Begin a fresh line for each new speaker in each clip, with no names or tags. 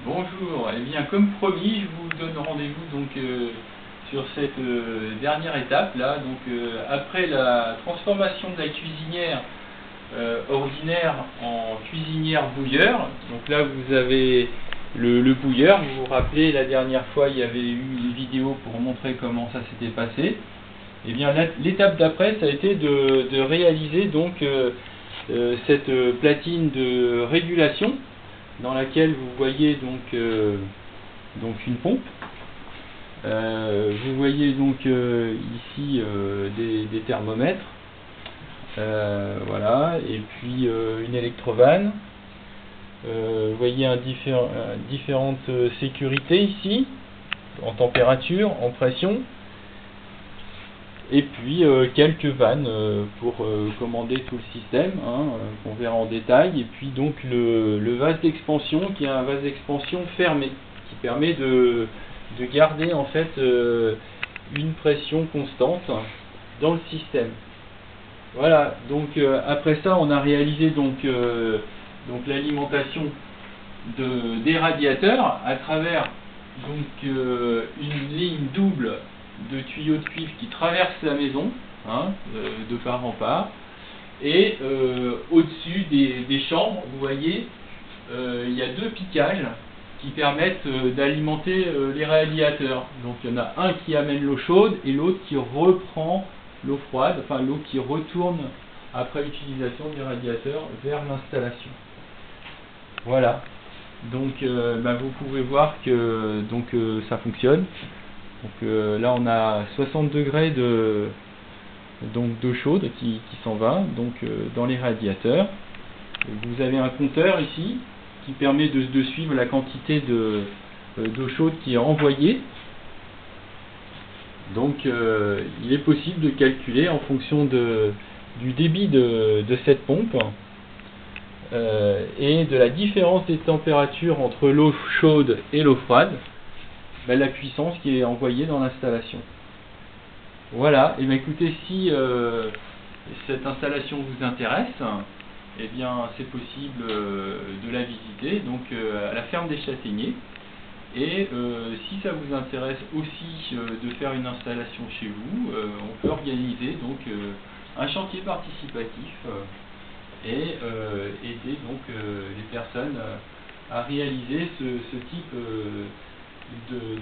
Bonjour, et bien comme promis, je vous donne rendez-vous donc sur cette dernière étape là. Après la transformation de la cuisinière ordinaire en cuisinière bouilleur. Donc là vous avez le bouilleur. Vous vous rappelez, la dernière fois il y avait eu une vidéo pour montrer comment ça s'était passé. Et bien l'étape d'après, ça a été de réaliser donc cette platine de régulation dans laquelle vous voyez donc une pompe. Vous voyez donc ici des thermomètres, voilà, et puis une électrovanne. Vous voyez différentes sécurités ici, en température, en pression. Et puis quelques vannes pour commander tout le système, qu'on verra en détail. Et puis donc le vase d'expansion, qui est un vase d'expansion fermé, qui permet de garder en fait une pression constante dans le système. Voilà, donc après ça on a réalisé donc l'alimentation des radiateurs à travers donc une ligne double de tuyaux de cuivre qui traversent la maison, de part en part, et au-dessus des chambres, vous voyez, il y a deux piquages qui permettent d'alimenter les radiateurs. Donc il y en a un qui amène l'eau chaude et l'autre qui reprend l'eau froide, enfin l'eau qui retourne après l'utilisation des radiateurs vers l'installation. Voilà, donc vous pouvez voir que ça fonctionne. Donc là on a 60 degrés d'eau chaude qui s'en va dans les radiateurs. Vous avez un compteur ici qui permet de suivre la quantité d'eau chaude qui est envoyée. Donc il est possible de calculer en fonction du débit de cette pompe et de la différence des températures entre l'eau chaude et l'eau froide, la puissance qui est envoyée dans l'installation. Voilà, et bien écoutez, si cette installation vous intéresse, eh bien c'est possible de la visiter à la ferme des Châtaigniers. Et si ça vous intéresse aussi de faire une installation chez vous, on peut organiser un chantier participatif et aider les personnes à réaliser ce type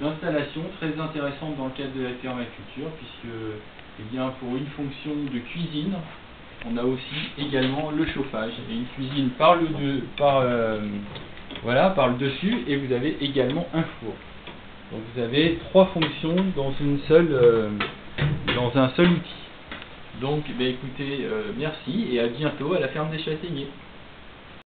d'installation très intéressante dans le cadre de la permaculture, puisque pour une fonction de cuisine, on a aussi également le chauffage, et une cuisine par le dessus, et vous avez également un four. Donc vous avez trois fonctions dans un seul outil. Donc écoutez, merci et à bientôt à la ferme des Châtaigniers.